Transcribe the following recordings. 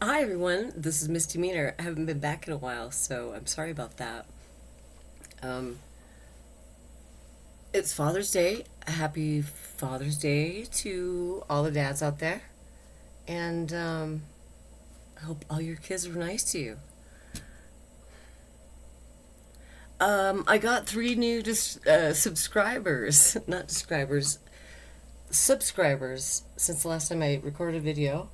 Hi everyone, this is Misty Meaner. I haven't been back in a while, so I'm sorry about that. Um, it's Father's Day. Happy Father's Day to all the dads out there, and I hope all your kids were nice to you. I got three new subscribers, not describers, subscribers since the last time I recorded a video.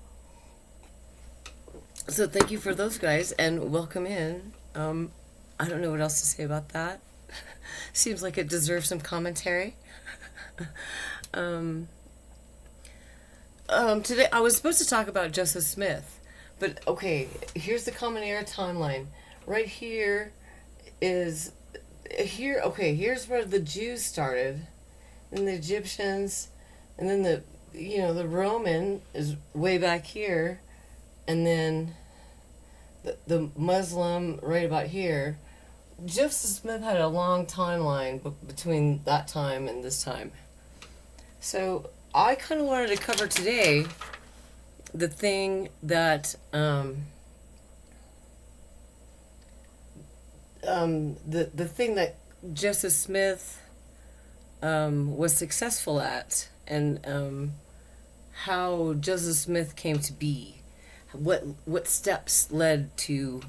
So thank you for those guys and welcome in. I don't know what else to say about that. Seems like it deserves some commentary. um, Today I was supposed to talk about Joseph Smith, but okay, here's the Common Era timeline. Right here is here. Okay, here's where the Jews started, and the Egyptians, and then the Roman is way back here, and then the Muslim right about here. Joseph Smith had a long timeline between that time and this time. So I kind of wanted to cover today the thing that the thing that Joseph Smith was successful at, and how Joseph Smith came to be. What steps led to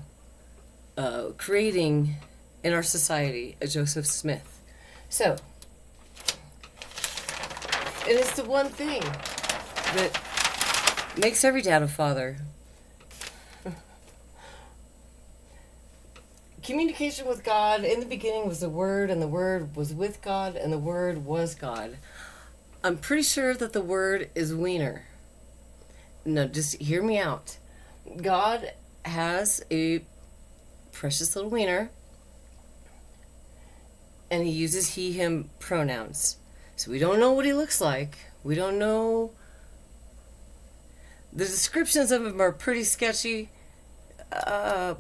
creating in our society a Joseph Smith. So it is the one thing that makes every dad a father. Communication with God. In the beginning was the Word, and the Word was with God, and the Word was God. I'm pretty sure that the word is wiener. No, just hear me out. God has a precious little wiener, and he uses he, him pronouns. So we don't know what he looks like. We don't know. The descriptions of him are pretty sketchy. I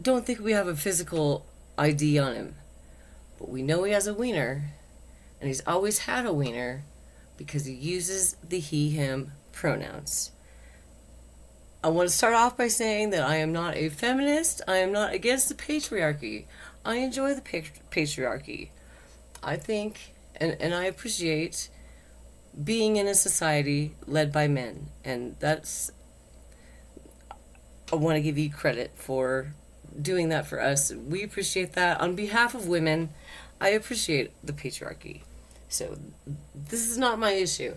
don't think we have a physical ID on him. But we know he has a wiener, and he's always had a wiener because he uses the he, him pronouns. I want to start off by saying that I am not a feminist. I am not against the patriarchy. I enjoy the patriarchy. I think and I appreciate being in a society led by men. And I want to give you credit for doing that for us. We appreciate that. On behalf of women, I appreciate the patriarchy. So this is not my issue.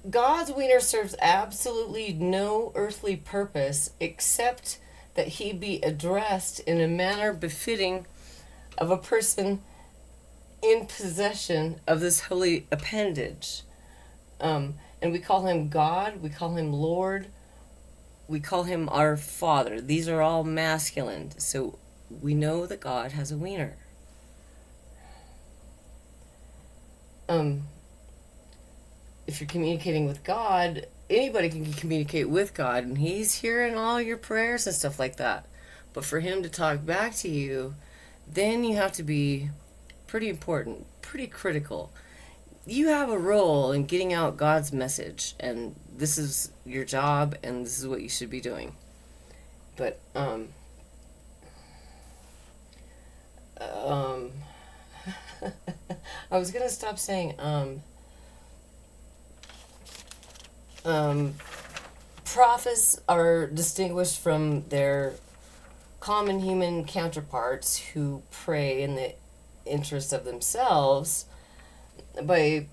God's wiener serves absolutely no earthly purpose except that he be addressed in a manner befitting of a person in possession of this holy appendage. And we call him God, we call him Lord, we call him our Father. These are all masculine, so we know that God has a wiener. If you're communicating with God, anybody can communicate with God, and he's hearing all your prayers and stuff like that. But for him to talk back to you, then you have to be pretty important, pretty critical. You have a role in getting out God's message, and this is your job, and this is what you should be doing. But I was gonna stop saying prophets are distinguished from their common human counterparts who pray in the interest of themselves by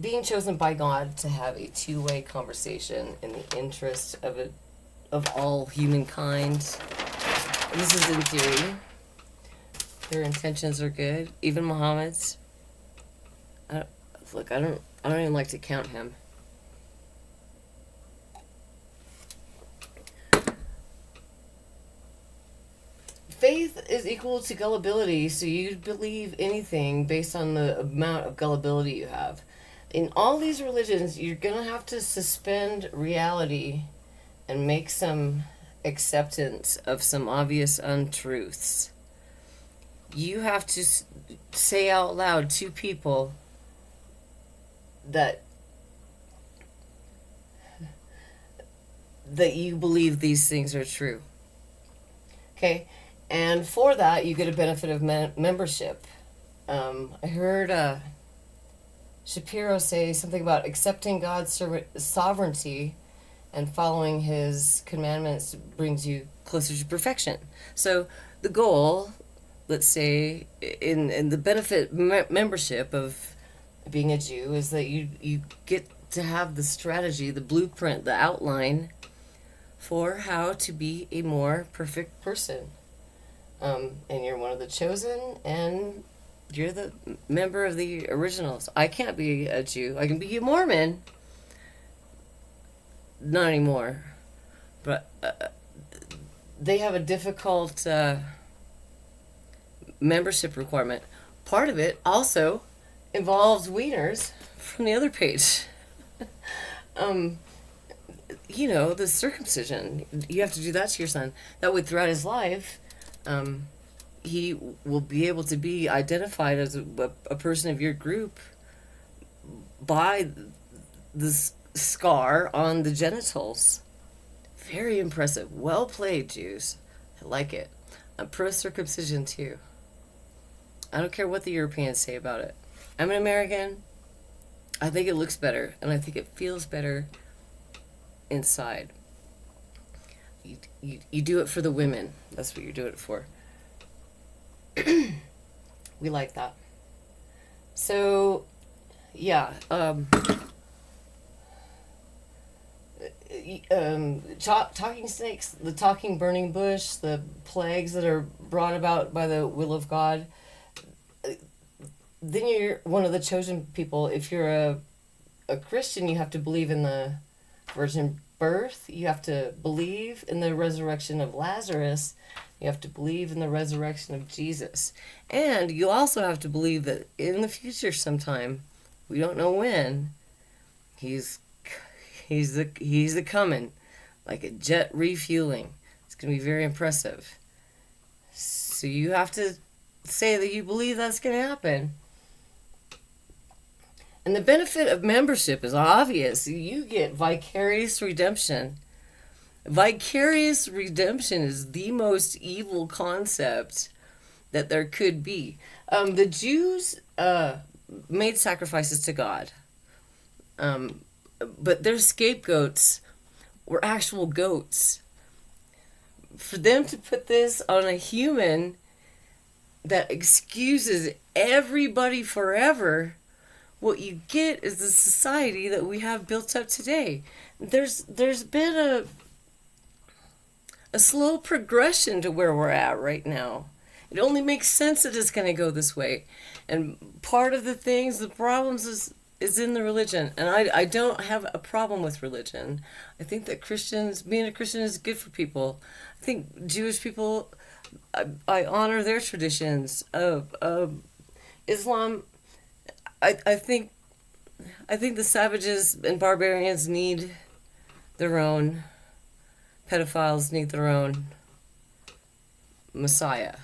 being chosen by God to have a two-way conversation in the interest of all humankind. This is in theory. Their intentions are good. Even Muhammad's. I don't even like to count him. Faith is equal to gullibility, so you believe anything based on the amount of gullibility you have. In all these religions, you're going to have to suspend reality and make some acceptance of some obvious untruths. You have to say out loud to people that that you believe these things are true. Okay, and for that you get a benefit of membership. I heard Shapiro say something about accepting God's sovereignty and following his commandments brings you closer to perfection. So the goal, let's say, in the benefit membership of being a Jew is that you get to have the strategy, the blueprint, the outline for how to be a more perfect person. And you're one of the chosen, and you're the member of the originals. I can't be a Jew. I can be a Mormon. Not anymore. But they have a difficult membership requirement. Part of it also involves wieners from the other page. The circumcision. You have to do that to your son. That way, throughout his life, he will be able to be identified as a person of your group by the scar on the genitals. Very impressive. Well played, Jews. I like it. I'm pro-circumcision, too. I don't care what the Europeans say about it. I'm an American. I think it looks better, and I think it feels better inside. You do it for the women. That's what you do it for. We like that. So, yeah. Talking snakes, the talking burning bush, the plagues that are brought about by the will of God. Then you're one of the chosen people. If you're a Christian, you have to believe in the virgin birth. You have to believe in the resurrection of Lazarus. You have to believe in the resurrection of Jesus. And you also have to believe that in the future sometime, we don't know when, he's the coming, like a jet refueling. It's going to be very impressive. So you have to say that you believe that's going to happen. And the benefit of membership is obvious. You get vicarious redemption. Vicarious redemption is the most evil concept that there could be. The Jews made sacrifices to God. But their scapegoats were actual goats. For them to put this on a human that excuses everybody forever, what you get is the society that we have built up today. There's been a slow progression to where we're at right now. It only makes sense that it's going to go this way. And part of the problems is in the religion. And I don't have a problem with religion. I think that being a Christian is good for people. I think Jewish people, I honor their traditions. Islam, I think the savages and barbarians need their own. Pedophiles need their own Messiah.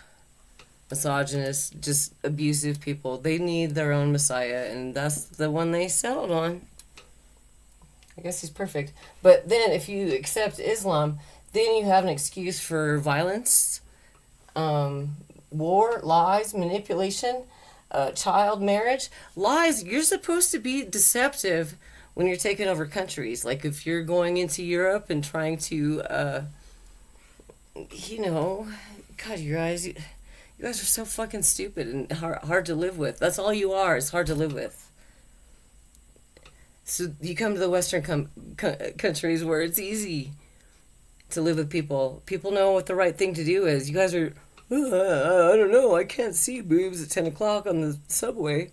Misogynist, just abusive people. They need their own Messiah, and that's the one they settled on. I guess he's perfect. But then if you accept Islam, then you have an excuse for violence, war, lies, manipulation, child marriage. Lies, you're supposed to be deceptive when you're taking over countries. Like if you're going into Europe and trying to, God, you guys are so fucking stupid and hard to live with. That's all you are. It's hard to live with. So you come to the Western countries where it's easy to live with people. People know what the right thing to do is. You guys are, I don't know, I can't see boobs at 10 o'clock on the subway.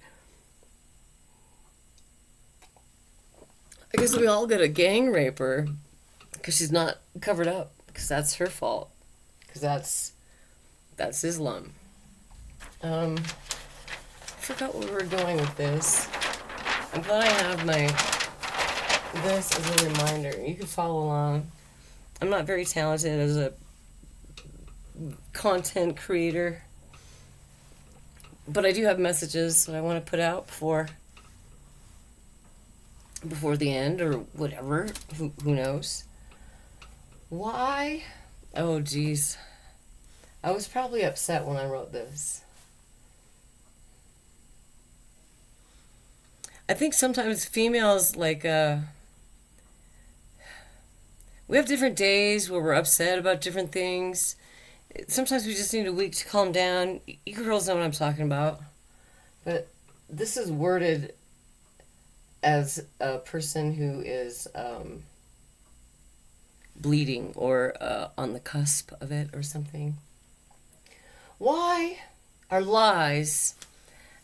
I guess we all get a gang raper because she's not covered up, because that's her fault. Because that's Islam. I forgot where we were going with this. I'm glad I have this as a reminder. You can follow along. I'm not very talented as a content creator, but I do have messages that I want to put out before the end or whatever. Who knows? Why? Oh, geez. I was probably upset when I wrote this. I think sometimes females, like, we have different days where we're upset about different things. Sometimes we just need a week to calm down. You girls know what I'm talking about. But this is worded as a person who is bleeding or on the cusp of it or something. Why are lies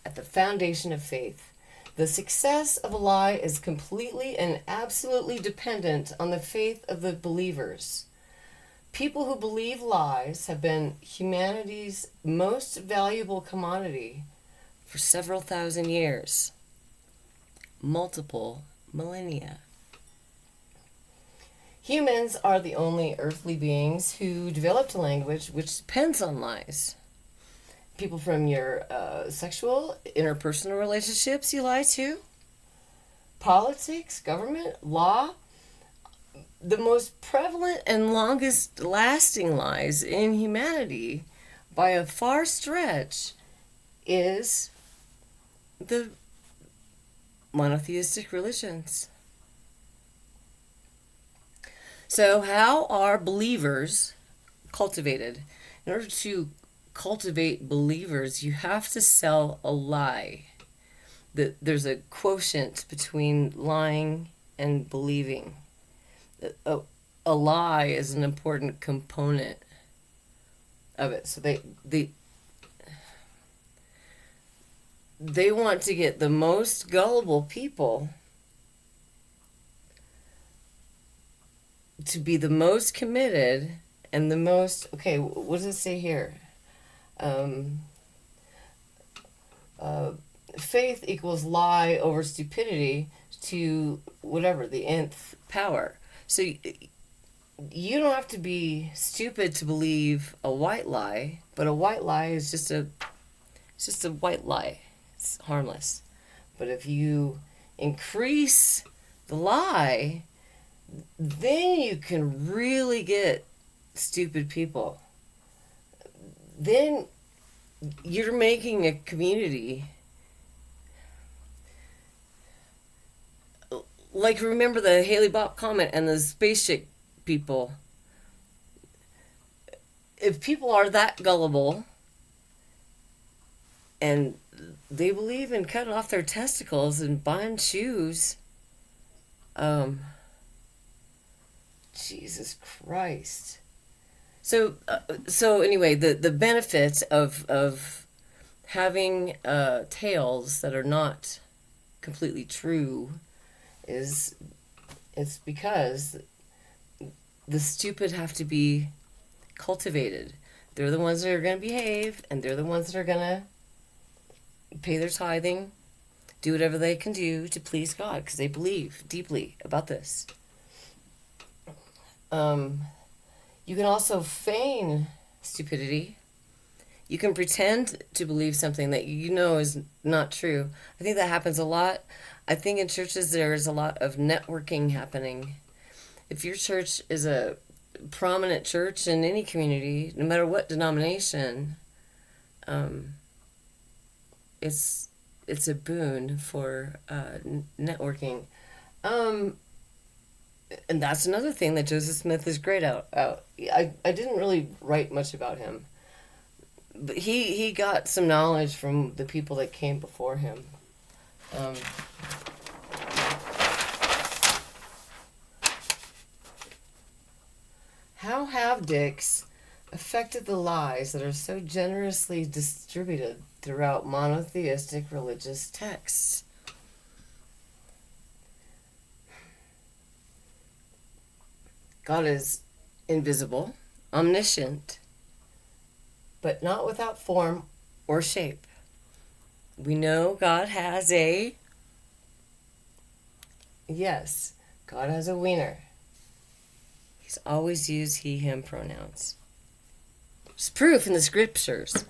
at the foundation of faith? The success of a lie is completely and absolutely dependent on the faith of the believers. People who believe lies have been humanity's most valuable commodity for several thousand years, multiple millennia. Humans are the only earthly beings who developed a language which depends on lies. People from your sexual, interpersonal relationships you lie to. Politics, government, law. The most prevalent and longest lasting lies in humanity, by a far stretch, is the monotheistic religions. So how are believers cultivated? In order to cultivate believers, you have to sell a lie. There's a quotient between lying and believing. A lie is an important component of it. So they want to get the most gullible people to be the most committed and the most, okay, what does it say here? Faith equals lie over stupidity to whatever, the nth power. So you don't have to be stupid to believe a white lie, but a white lie is just a white lie. It's harmless. But if you increase the lie, then you can really get stupid people. Then you're making a community. Like, remember the Haley Bopp comment and the spaceship people. If people are that gullible and they believe in cutting off their testicles and buying shoes, Jesus Christ. So anyway, the benefit of having tales that are not completely true is it's because the stupid have to be cultivated. They're the ones that are going to behave, and they're the ones that are going to pay their tithing, do whatever they can do to please God, because they believe deeply about this. You can also feign stupidity. You can pretend to believe something that you know is not true. I think that happens a lot. I think in churches there is a lot of networking happening. If your church is a prominent church in any community, no matter what denomination, it's a boon for networking. And that's another thing that Joseph Smith is great at. I didn't really write much about him, but he got some knowledge from the people that came before him. How have dicks affected the lies that are so generously distributed throughout monotheistic religious texts? God is invisible, omniscient, but not without form or shape. We know God has a... Yes, God has a wiener. He's always used he, him pronouns. There's proof in the scriptures.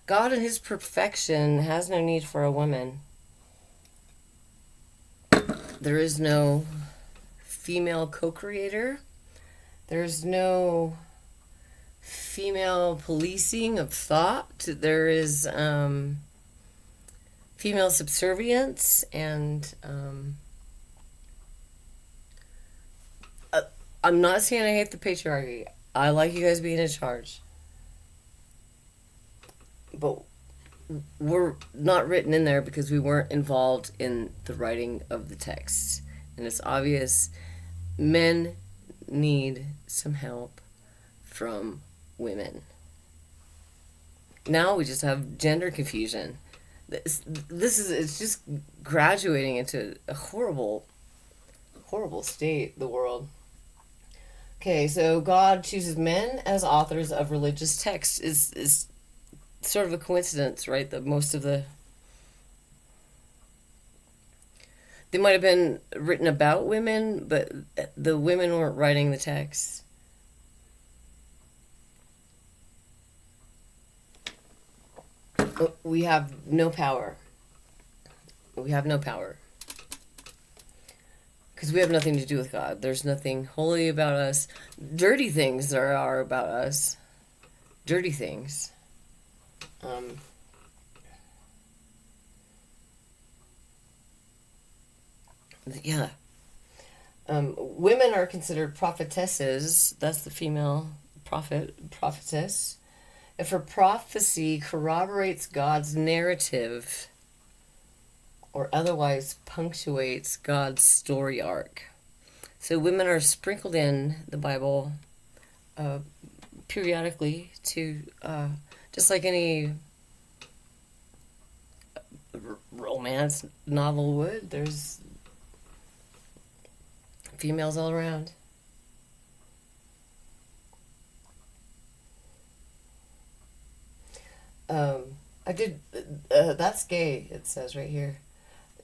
God in his perfection has no need for a woman. There is no female co-creator. There's no female policing of thought. There is female subservience, and I'm not saying I hate the patriarchy. I like you guys being in charge. But we're not written in there because we weren't involved in the writing of the text. And it's obvious men need some help from women. Now we just have gender confusion. It's just graduating into a horrible state, the world. Okay, so God chooses men as authors of religious texts is sort of a coincidence, right? That most of they might have been written about women, but the women weren't writing the text. We have no power. We have no power. Because we have nothing to do with God. There's nothing holy about us. Dirty things there are about us. Dirty things. Yeah. Women are considered prophetesses. That's the female prophetess. If her prophecy corroborates God's narrative or otherwise punctuates God's story arc. So women are sprinkled in the Bible periodically to, just like any romance novel would, there's females all around. That's gay, it says right here.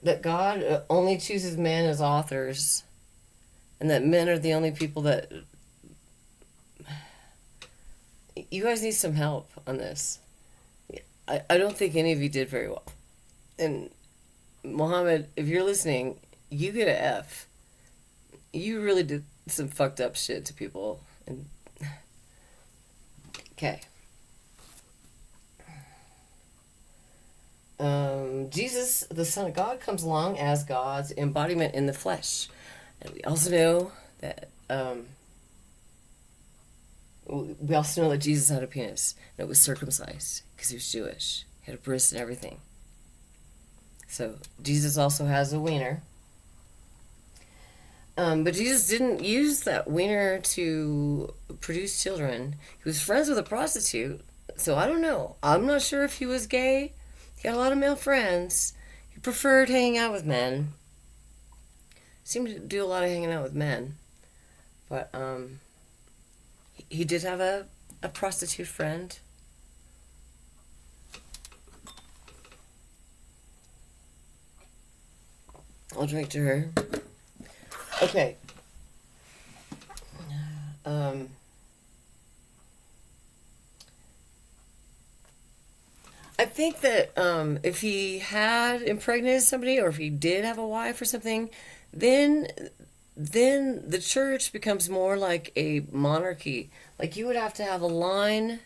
That God only chooses men as authors, and that men are the only people that... You guys need some help on this. I don't think any of you did very well. And Mohammed, if you're listening, you get an F. You really did some fucked up shit to people. And okay. Jesus, the Son of God, comes along as God's embodiment in the flesh. And we also know that Jesus had a penis and it was circumcised because he was Jewish. He had a bris and everything. So Jesus also has a wiener. But Jesus didn't use that wiener to produce children. He was friends with a prostitute, so I don't know. I'm not sure if he was gay. He had a lot of male friends. He preferred hanging out with men. Seemed to do a lot of hanging out with men. But he did have a prostitute friend. I'll drink to her. Okay. I think that if he had impregnated somebody, or if he did have a wife or something, then the church becomes more like a monarchy. Like you would have to have a line.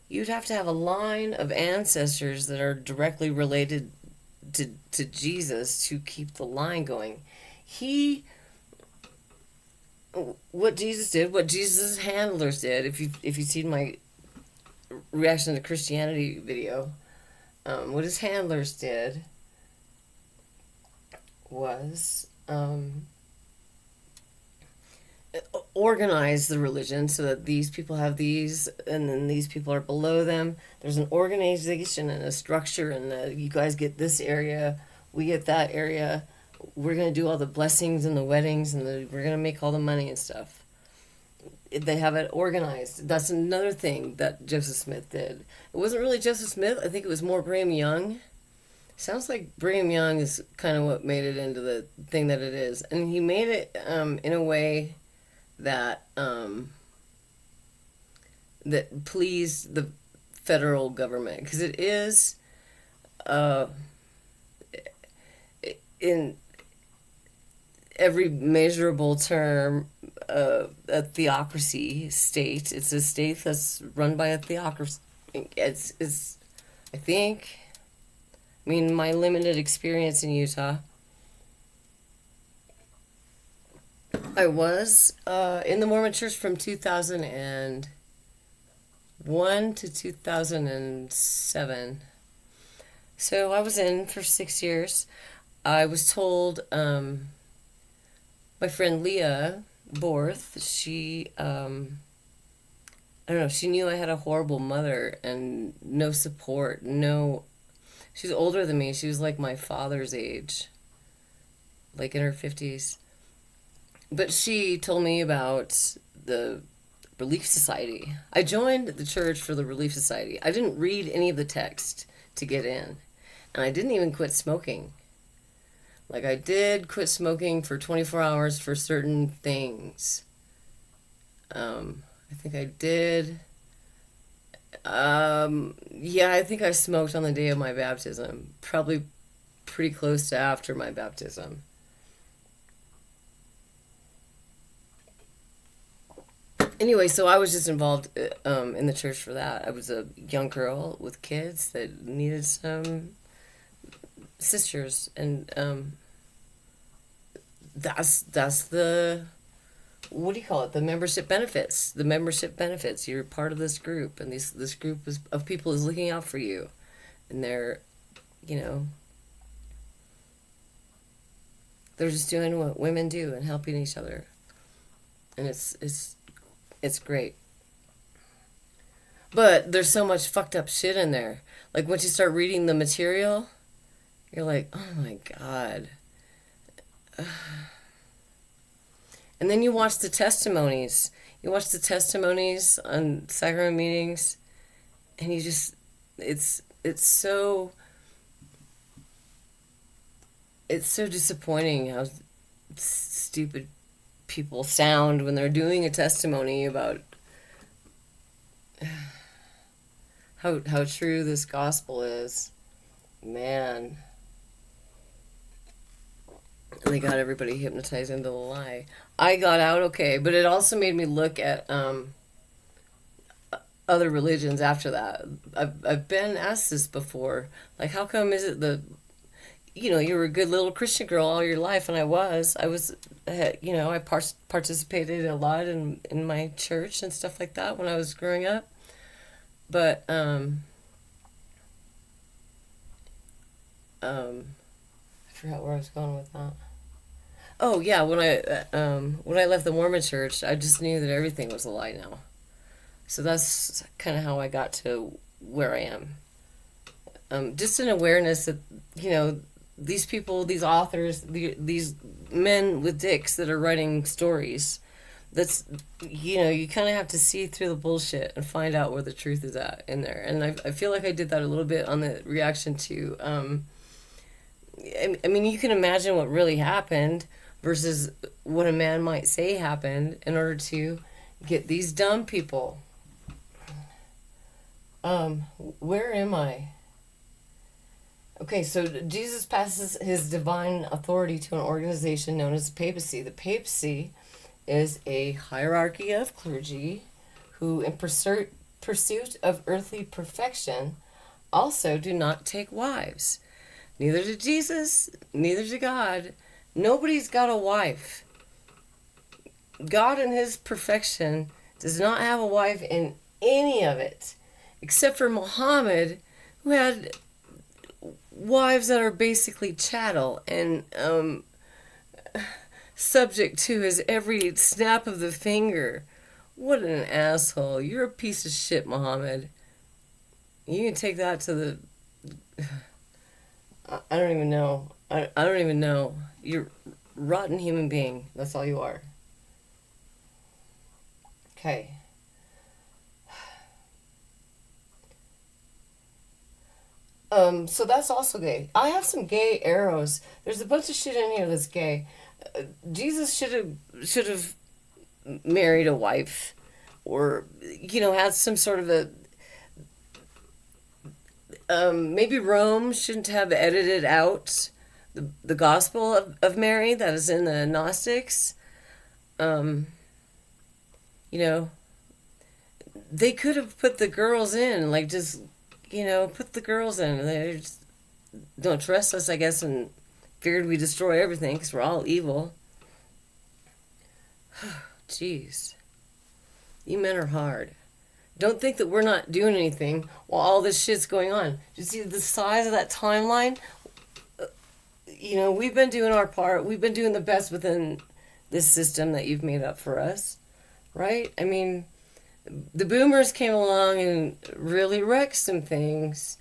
You'd have to have a line of ancestors that are directly related to Jesus to keep the line going. What Jesus did, what Jesus' handlers did, if you've seen my reaction to Christianity video, what his handlers did was organize the religion so that these people have these, and then these people are below them. There's an organization and a structure, and you guys get this area, we get that area. We're going to do all the blessings and the weddings, and we're going to make all the money and stuff. They have it organized. That's another thing that Joseph Smith did. It wasn't really Joseph Smith. I think it was more Brigham Young. Sounds like Brigham Young is kind of what made it into the thing that it is. And he made it in a way that that pleased the federal government. Because it is... every measurable term a theocracy state. It's a state that's run by a theocracy. It's I think. I mean, my limited experience in Utah. I was in the Mormon Church from 2001 to 2007. So I was in for 6 years. I was told my friend Leah Borth, I don't know, she knew I had a horrible mother and no support. No, she's older than me. She was like my father's age, like in her 50s. But she told me about the Relief Society. I joined the church for the Relief Society. I didn't read any of the text to get in. And I didn't even quit smoking. Like, I did quit smoking for 24 hours for certain things. I think I did. Yeah, I think I smoked on the day of my baptism. Probably pretty close to after my baptism. Anyway, so I was just involved in the church for that. I was a young girl with kids that needed some sisters, and that's the, what do you call it? The membership benefits. The membership benefits. You're part of this group, and this group of people is looking out for you, and you know, they're just doing what women do and helping each other, and it's great. But there's so much fucked up shit in there. Like, once you start reading the material, you're like, oh my God. And then you watch the testimonies. You watch the testimonies on sacrament meetings, and you just, it's so disappointing how stupid people sound when they're doing a testimony about how true this gospel is. Man. And they got everybody hypnotized into the lie. I got out okay, but it also made me look at other religions after that. I've been asked this before. Like, how come is it you were a good little Christian girl all your life, and I was, I participated a lot in my church and stuff like that when I was growing up. But, I forgot where I was going with that. Oh yeah, when I left the Mormon church, I just knew that everything was a lie now. So that's kind of how I got to where I am. Just an awareness that, these people, these authors, these men with dicks that are writing stories, that's, you kind of have to see through the bullshit and find out where the truth is at in there. And I feel like I did that a little bit on the reaction to, I mean, you can imagine what really happened versus what a man might say happened in order to get these dumb people. Where am I? Okay, so Jesus passes his divine authority to an organization known as the papacy. The papacy is a hierarchy of clergy who, in pursuit of earthly perfection, also do not take wives. Neither did Jesus, neither did God. Nobody's got a wife. God in his perfection does not have a wife in any of it, except for Muhammad, who had wives that are basically chattel and subject to his every snap of the finger. What an asshole. You're a piece of shit, Muhammad. You can take that to the... I don't even know. I don't even know. You're a rotten human being. That's all you are. Okay. So that's also gay. I have some gay arrows. There's a bunch of shit in here that's gay. Jesus should have married a wife, or had some sort of a. Maybe Rome shouldn't have edited out the Gospel of Mary that is in the Gnostics. Um, you know, they could have put the girls in, like just, put the girls in. They just don't trust us, I guess, and figured we destroy everything because we're all evil. Jeez. You men are hard. Don't think that we're not doing anything while all this shit's going on. You see the size of that timeline? We've been doing our part. We've been doing the best within this system that you've made up for us, right? I mean, the boomers came along and really wrecked some things.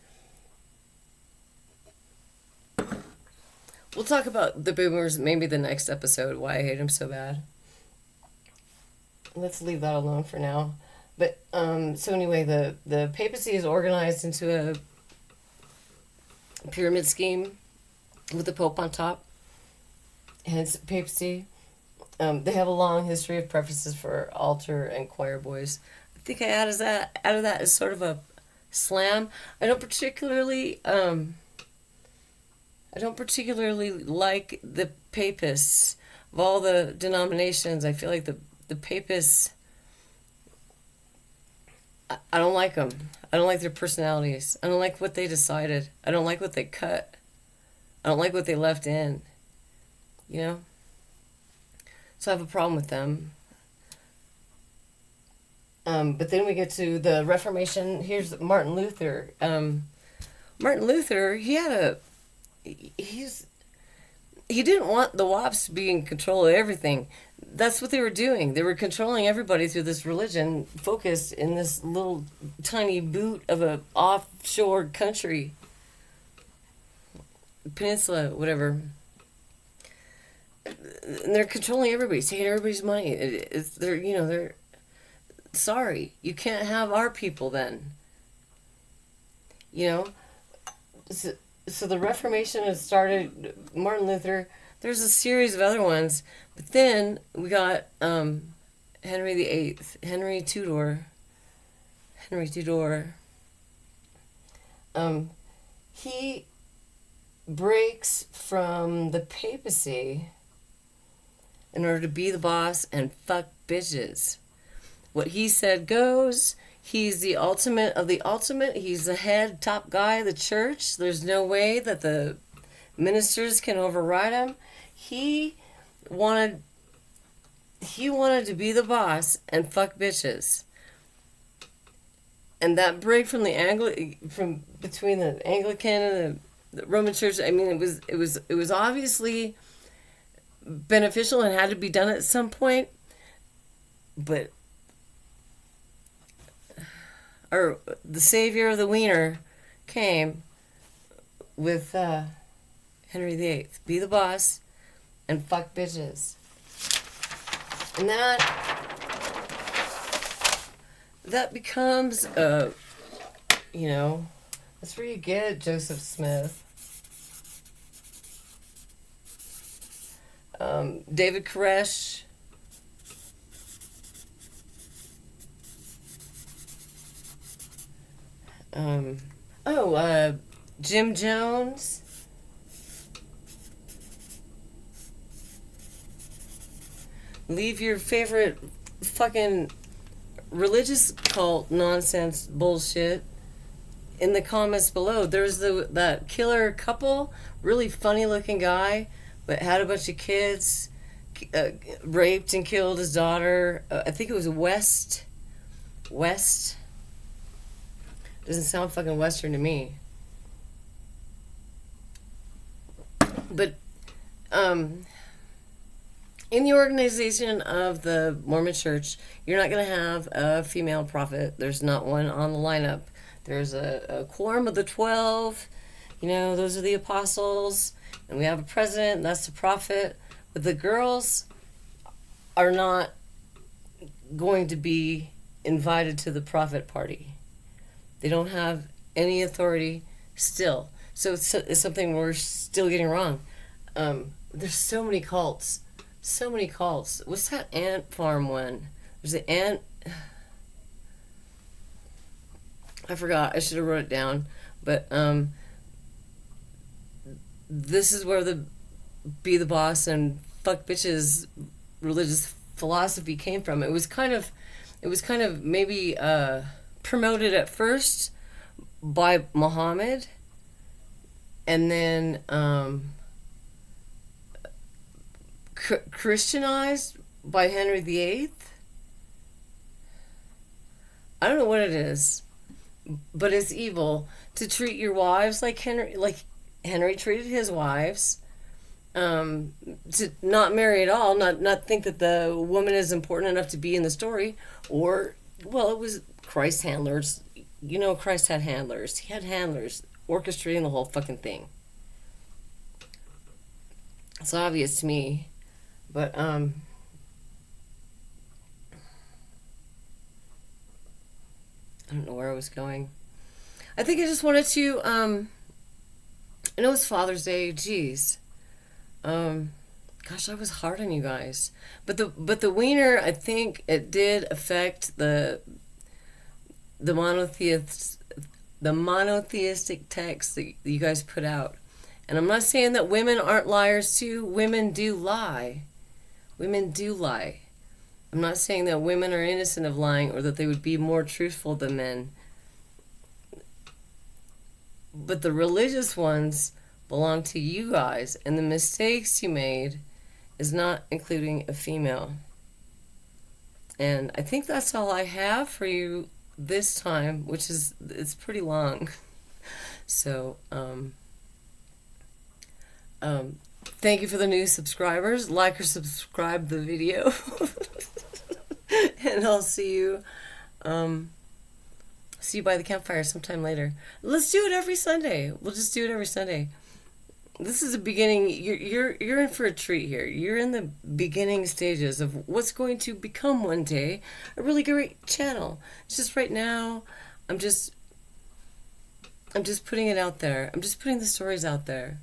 We'll talk about the boomers maybe the next episode, why I hate them so bad. Let's leave that alone for now. But, so anyway, the papacy is organized into a pyramid scheme with the Pope on top. Hence, papacy. They have a long history of preferences for altar and choir boys. I think I added that as sort of a slam. I don't particularly like the papists of all the denominations. I feel like the papists, I don't like them. I don't like their personalities. I don't like what they decided. I don't like what they cut. I don't like what they left in. So I have a problem with them. But then we get to the Reformation. Here's Martin Luther. Martin Luther, he didn't want the WAPs to be in control of everything. That's what they were doing. They were controlling everybody through this religion focused in this little tiny boot of a offshore country. Peninsula, whatever. And they're controlling everybody, taking everybody's money. They're sorry. You can't have our people then. So the Reformation has started, Martin Luther. There's a series of other ones. But then we got Henry VIII, Henry Tudor. He breaks from the papacy in order to be the boss and fuck bitches. What he said goes. He's the ultimate of the ultimate. He's the head top guy of the church. There's no way that the ministers can override him. He wanted to be the boss and fuck bitches. And that break from between the Anglican and the Roman Church, I mean, it was obviously beneficial and had to be done at some point. But the savior of the wiener came with Henry VIII. Be the boss and fuck bitches. And that becomes, that's where you get Joseph Smith. David Koresh. Jim Jones. Leave your favorite fucking religious cult nonsense bullshit in the comments below. There's that killer couple, really funny looking guy, but had a bunch of kids, raped and killed his daughter. I think it was West. Doesn't sound fucking Western to me. But, in the organization of the Mormon Church, you're not going to have a female prophet. There's not one on the lineup. There's a quorum of the 12. Those are the apostles. And we have a president, and that's the prophet. But the girls are not going to be invited to the prophet party. They don't have any authority still. So it's something we're still getting wrong. There's so many cults. What's that ant farm one? There's an ant... I forgot. I should have wrote it down. But this is where the be the boss and fuck bitches religious philosophy came from. It was kind of maybe promoted at first by Muhammad, and then Christianized by Henry VIII. I don't know what it is, but it's evil to treat your wives like Henry treated his wives. To not marry at all, not think that the woman is important enough to be in the story, or well, it was Christ's handlers. You know, Christ had handlers. He had handlers orchestrating the whole fucking thing. It's obvious to me, but I don't know where I was going. I think I just wanted to I know it's Father's Day. Jeez. Gosh, I was hard on you guys. But the wiener, I think it did affect the monotheistic text that you guys put out. And I'm not saying that women aren't liars too. Women do lie. Women do lie. I'm not saying that women are innocent of lying or that they would be more truthful than men. But the religious ones belong to you guys, and the mistakes you made is not including a female. And I think that's all I have for you this time, which is, it's pretty long. So, thank you for the new subscribers. Like or subscribe the video. And I'll see you by the campfire sometime later. Let's do it every Sunday. We'll just do it every Sunday. This is the beginning. You're in for a treat here. You're in the beginning stages of what's going to become one day a really great channel. It's just right now, I'm just putting it out there. I'm just putting the stories out there.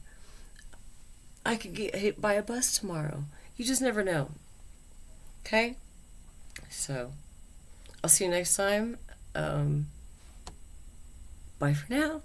I could get hit by a bus tomorrow. You just never know. Okay? So, I'll see you next time. Bye for now.